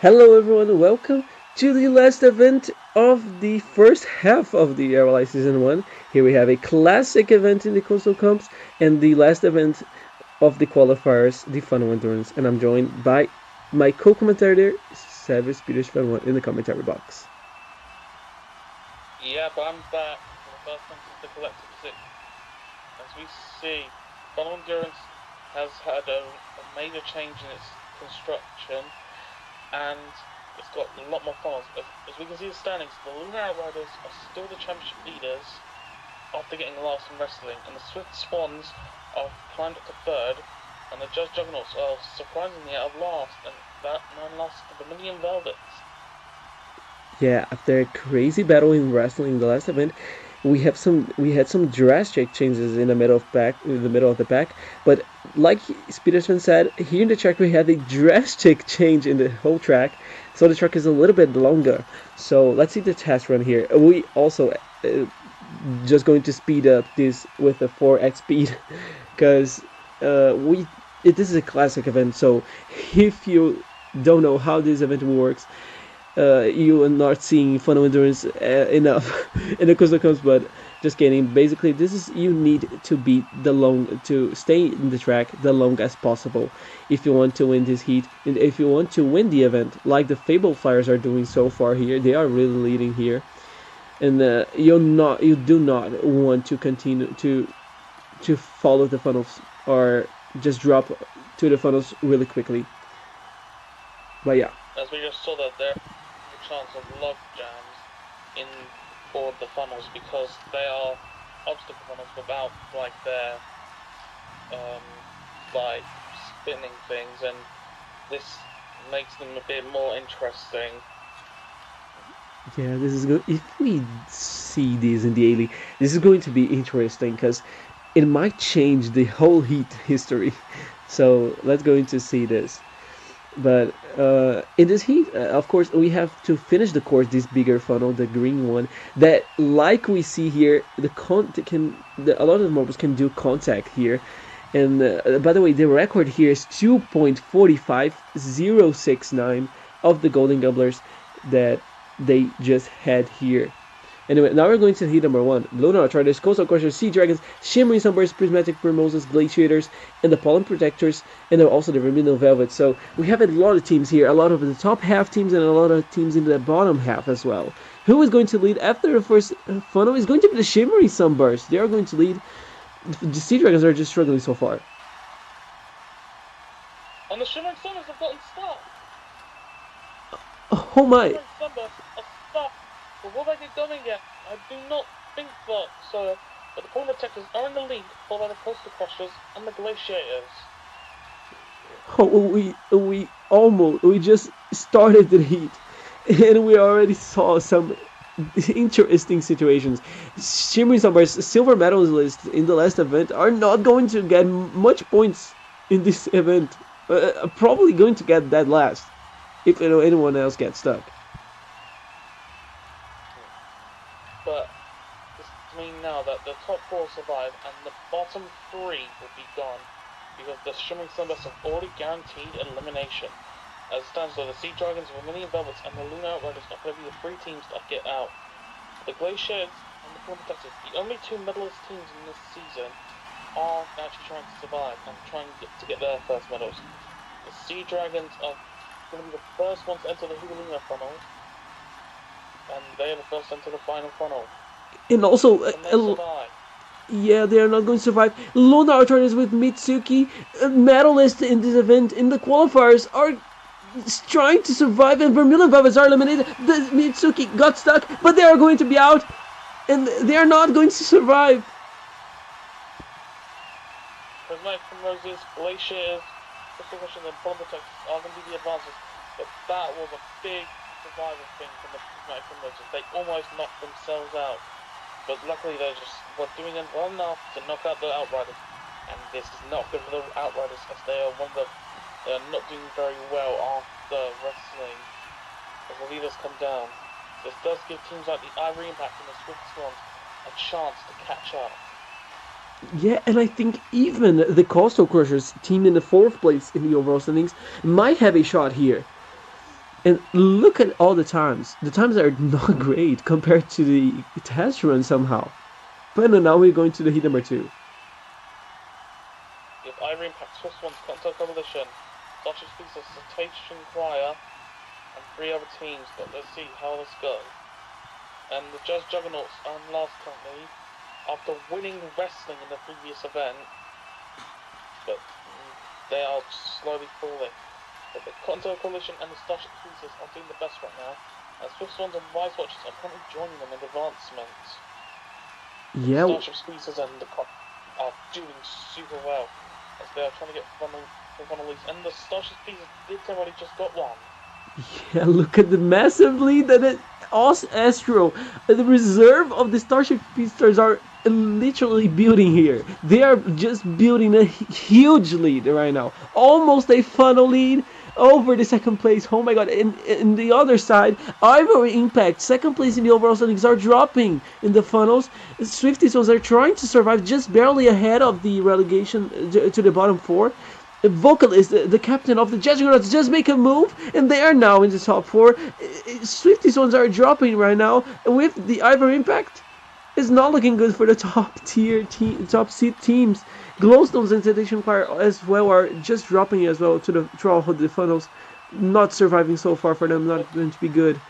Hello everyone, welcome to the last event of the first half of the RLI Season 1. Here we have a classic event in the Coastal Comps and the last event of the qualifiers, the Funnel Endurance. And I'm joined by my co-commentator, Savage Spirish Fan 1 in the commentary box. Yep, I'm back for the first time since the Collective 6. As we see, Funnel Endurance has had a major change in its construction, and it's got a lot more funnels. As we can see the standings, the Lunar Outriders are still the championship leaders after getting last in wrestling, and the Swift Swans are climbed up to third, and the Judge Juggernauts are surprisingly out of last, and that none lost to the Million Velvets. Yeah, after a crazy battle in wrestling in the last event, we had some drastic changes in the middle of the pack. But like Peterson said, here in the track we had a drastic change in the whole track, so the track is a little bit longer. So let's see the test run here. We also just going to speed up this with a 4x speed because we this is a classic event. So if you don't know how this event works, you are not seeing Funnel Endurance enough in the Coastal Coast, but just kidding. Basically, this is you need to beat to stay in the track the longest possible if you want to win this heat and if you want to win the event, like the Fable Flyers are doing so far here. They are really leading here, and you do not want to continue to follow the funnels or just drop to the funnels really quickly. But yeah. As we just saw that there a chance of log jams in board the funnels because they are obstacle funnels without like their like spinning things, and this makes them a bit more interesting. Yeah, this is good. If we see these in the A League, this is going to be interesting because it might change the whole heat history. So let's go into see this. But in this heat, of course, we have to finish the course. This bigger funnel, the green one, that like we see here, a lot of the marbles can do contact here. And by the way, the record here is 2.45069 of the Golden Gobblers that they just had here. Anyway, now we're going to heat number 1. Lunar Arthritis, Coastal Crushers, Sea Dragons, Shimmering Sunbursts, Prismatic Primroses, Glaciators, and the Pollen Protectors, and then also the Vermilion Velvet. So we have a lot of teams here, a lot of the top half teams and a lot of teams in the bottom half as well. Who is going to lead after the first funnel is going to be the Shimmering Sunbursts. They are going to lead. The Sea Dragons are just struggling so far. And the Shimmering Sunbursts have gotten stuck. Oh my! Shimmering Sunbursts are stuck. But will they get going yet? I do not think so. But the Pollen Protectors are in the lead, followed by the Coastal Crushers and the Glaciators. Oh, we just started the heat, and we already saw some interesting situations. Shimmering Sunbursts, silver medalists in the last event, are not going to get much points in this event. Probably going to get that last if anyone else gets stuck. But this means now that the top 4 survive and the bottom 3 will be gone because the Shimmering Sunbursts have already guaranteed elimination. As it stands though, the Sea Dragons, Vermilion Velvets, and the Lunar Outriders are going to be the 3 teams that get out. The Glaciers and the Pollen Protectors, the only 2 medalist teams in this season, are actually trying to survive and trying to get their first medals. The Sea Dragons are going to be the first ones to enter the Hoogalina funnel, and they are the first to enter the final funnel. And also, yeah, they are not going to survive. Lunar Arthritis with Mitsuki, medalist in this event in the qualifiers, are trying to survive, and Vermilion Velvets are eliminated. The Mitsuki got stuck, but they are going to be out, and they are not going to survive. Prismatic Primroses, Glaciers, Crystal Crushers, and Pollen Protectors are going to be the advances, but that was a big survival thing from the Prismatic Primroses. They almost knocked themselves out, but luckily they were doing it well enough to knock out the Outriders, and this is not good for the Outriders as they are not doing very well after wrestling as the leaders come down. This does give teams like the Ivory Impact and the Swift Swans a chance to catch up. Yeah, and I think even the Coastal Crushers team in the 4th place in the overall standings might have a shot here. And look at all the times. The times are not great compared to the test run somehow. But no, now we're going to the heat number 2. If Ivory Impact Swiss one's Contact Coalition, Starship Speedsters, Citation Choir, and 3 other teams, but let's see how this goes. And the Jazz Juggernauts are in last currently, after winning wrestling in the previous event, but they are slowly falling. But the Contact Coalition and the Starship Speedsters are doing the best right now, and Swift Swans and Wise Watchers are currently joining them in advancement. Yeah. Starship Speedsters and the are doing super well, as they are trying to get funnel leads, and the Starship Speedsters did already just got one. Yeah, look at the massive lead that it Astro, the reserve of the Starship Speedsters are literally building here. They are just building a huge lead right now. Almost a funnel lead over the second place. Oh my god. In the other side, Ivory Impact, second place in the overall standings, are dropping in the funnels. Swifties ones are trying to survive just barely ahead of the relegation to the bottom 4. Vocalist, the captain of the Judgments, just make a move, and they are now in the top 4. Swifties ones are dropping right now with the Ivory Impact. It's not looking good for the top seed teams. Glowstones and Citation Choir as well are just dropping as well to all of the funnels. Not surviving so far for them, not going to be good.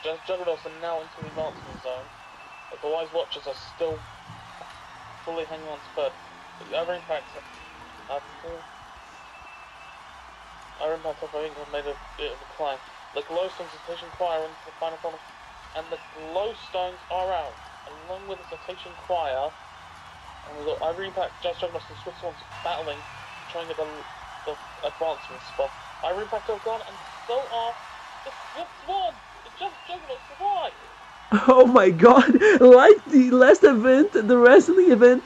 Juggernauts are now into the advancement zone, but the Wise Watchers are still fully hanging on to third. The Ivory Impact have made a bit of a climb. The Glowstones and Citation Choir into the final funnel, and the Glowstones are out, along with the Citation Choir. And we've got Ivory Impact, Jazz Juggernauts and Swiss Swans battling, trying to get the advancement spot. Ivory Impact are gone, and so are the Swiss Swans! The Jazz Juggernauts survive! Oh my god, like the last event, the wrestling event,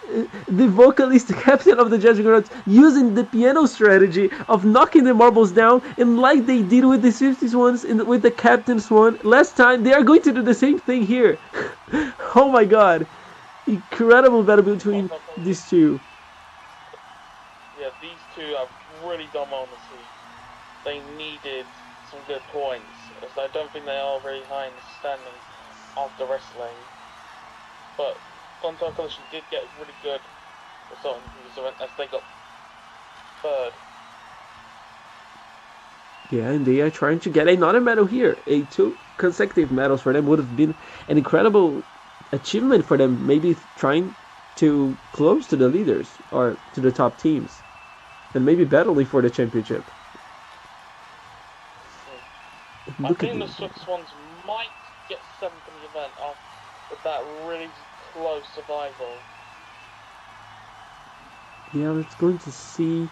the vocalist, the captain of the Judgments, using the piano strategy of knocking the marbles down, and like they did with the 50s ones, with the captain's one, last time, they are going to do the same thing here. Oh my god, incredible battle between these two. Yeah, these two have really done well on the seat. They needed some good points, as I don't think they are very high in the standings after wrestling, but Contact Coalition did get a really good result in this event as they got third. Yeah, and they are trying to get another medal here. 2 consecutive medals for them would have been an incredible achievement for them, maybe trying to close to the leaders or to the top teams, and maybe battling for the championship. I think the Swiss ones might get 7th in the event with that really close survival. Yeah, let's going to see.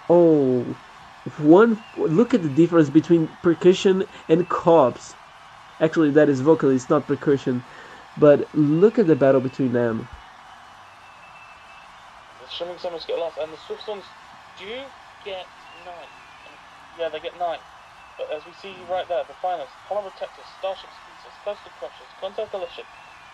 Oh, look at the difference between percussion and cops. Actually, that is vocalist, not percussion. But look at the battle between them. The Shimmering Summers get lost, and the Swiss ones do get 9. Yeah, they get 9. But as we see right there, the finals, Polar Protectors, Starship Speedsters, Coastal Crushers, Contact Coalition,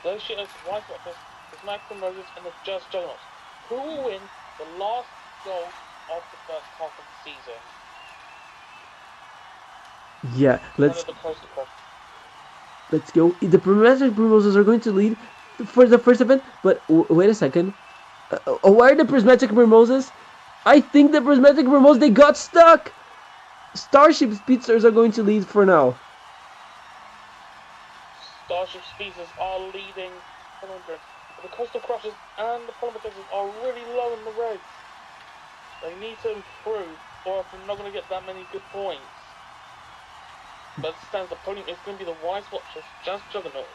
Glaciators, Wise Watchers, the Smackdown Roses, and the Jazz Juggernauts, who will win the last gold of the first half of the season. Yeah, let's go. The Prismatic Mimosas are going to lead for the first event, but wait a second. Why are the Prismatic Mimosas? I think the Prismatic Mimosas, they got stuck! Starship Speedsters are going to lead for now. Starship Speedsters are leading 100. The Coastal Crushers and the Polar Protectors are really low in the race. They need to improve, or else they're not going to get that many good points. But it stands the podium is going to be the Wise Watchers, Jazz Juggernauts,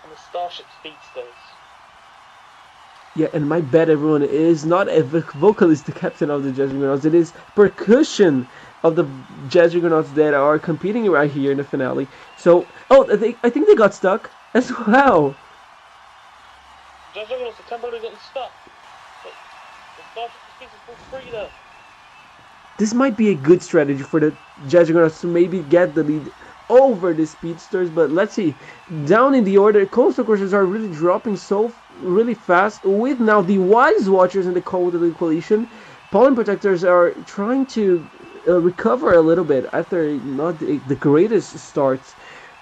and the Starship Speedsters. Yeah, and my bet, everyone, is not a vocalist, the captain of the Jazz Juggernauts. It is percussion of the Jazz Juggernauts that are competing right here in the finale. So, I think they got stuck as well. Jazz Juggernauts are temporarily getting stuck, but the Starship Speedsters will free them. This might be a good strategy for the Jazz Juggernauts to maybe get the lead over the Speedsters, but let's see. Down in the order, Coastal Crushers are really dropping really fast, with now the Wise Watchers and the Cold Coalition. Pollen Protectors are trying to recover a little bit after not the greatest starts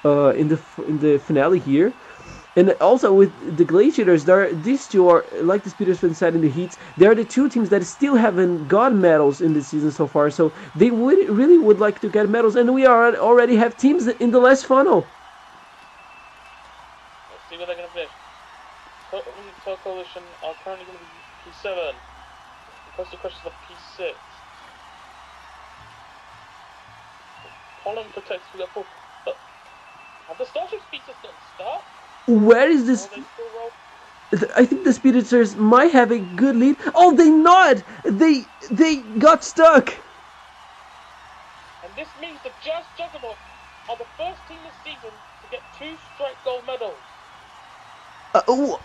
in the finale here. And also with the Glaciators, these two are, like the Speedersman said in the heats, they are the two teams that still haven't got medals in this season so far. So they really would like to get medals, and we already have teams in the last funnel. Let's see where they're going to finish. Total Coalition are currently going to be P7. Coastal Crush is the P6. Pollen protects for the full. But have the Starship Speedsters gotten start? Where is this? I think the Speedsters might have a good lead. Oh, they not! They got stuck. And this means the Jazz Juggernauts are the first team this season to get 2 straight gold medals.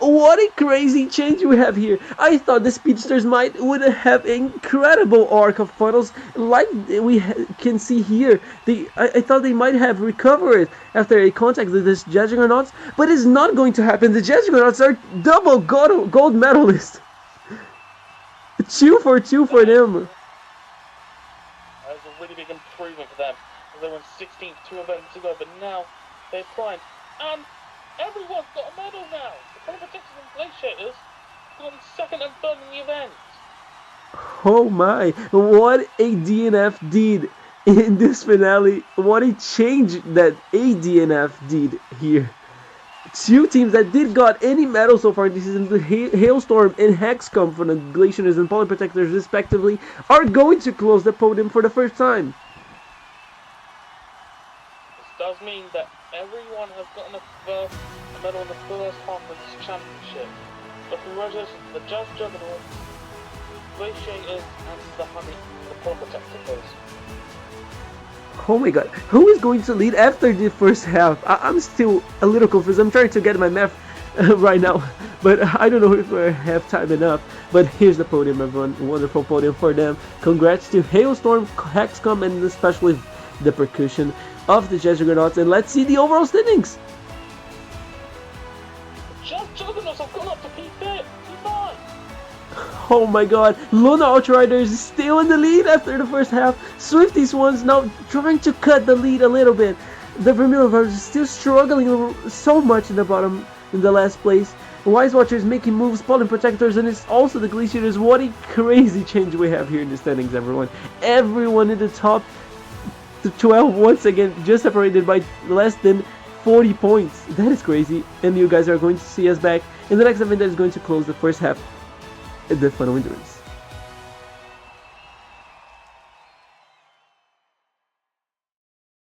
What a crazy change we have here. I thought the Speedsters would have an incredible arc of funnels like we can see here. I thought they might have recovered after a contact with this Juggernauts, but it's not going to happen. The Juggernauts are double gold medalists. 2 for 2 for them. That was a really big improvement for them. They were 16th 2 events ago, but now they're primed. And everyone's got a medal now! The Polar Protectors and Glaciators got 2nd and 3rd in the event! Oh my, what a DNF did in this finale. What a change that a DNF did here. 2 teams that did got any medals so far this season, the Hailstorm and Hexcom for the Glaciators and Polar Protectors respectively, are going to close the podium for the first time. This does mean that everyone has gotten a medal in the first half of this championship. But congratulations to the Jazz Juggernauts, Glaciators, and the Polar Protectors. Oh my god, who is going to lead after the first half? I'm still a little confused. I'm trying to get my math right now, but I don't know if I have time enough. But here's the podium, everyone. Wonderful podium for them. Congrats to Hailstorm, Hexcom, and especially the percussion of the Jazz Juggernauts. And let's see the overall standings. Jazz Juggernauts have gone up to P5. Oh my god, Luna Outrider is still in the lead after the first half. Swifty Swans now trying to cut the lead a little bit. The Vermilion is still struggling so much in the bottom, in the last place. Wise Watchers making moves, Pollen Protectors, and it's also the Glaciators. What a crazy change we have here in the standings, everyone. Everyone in the top 12 once again, just separated by less than 40 points. That is crazy. And you guys are going to see us back in the next event that is going to close the first half. The Funnel Endurance.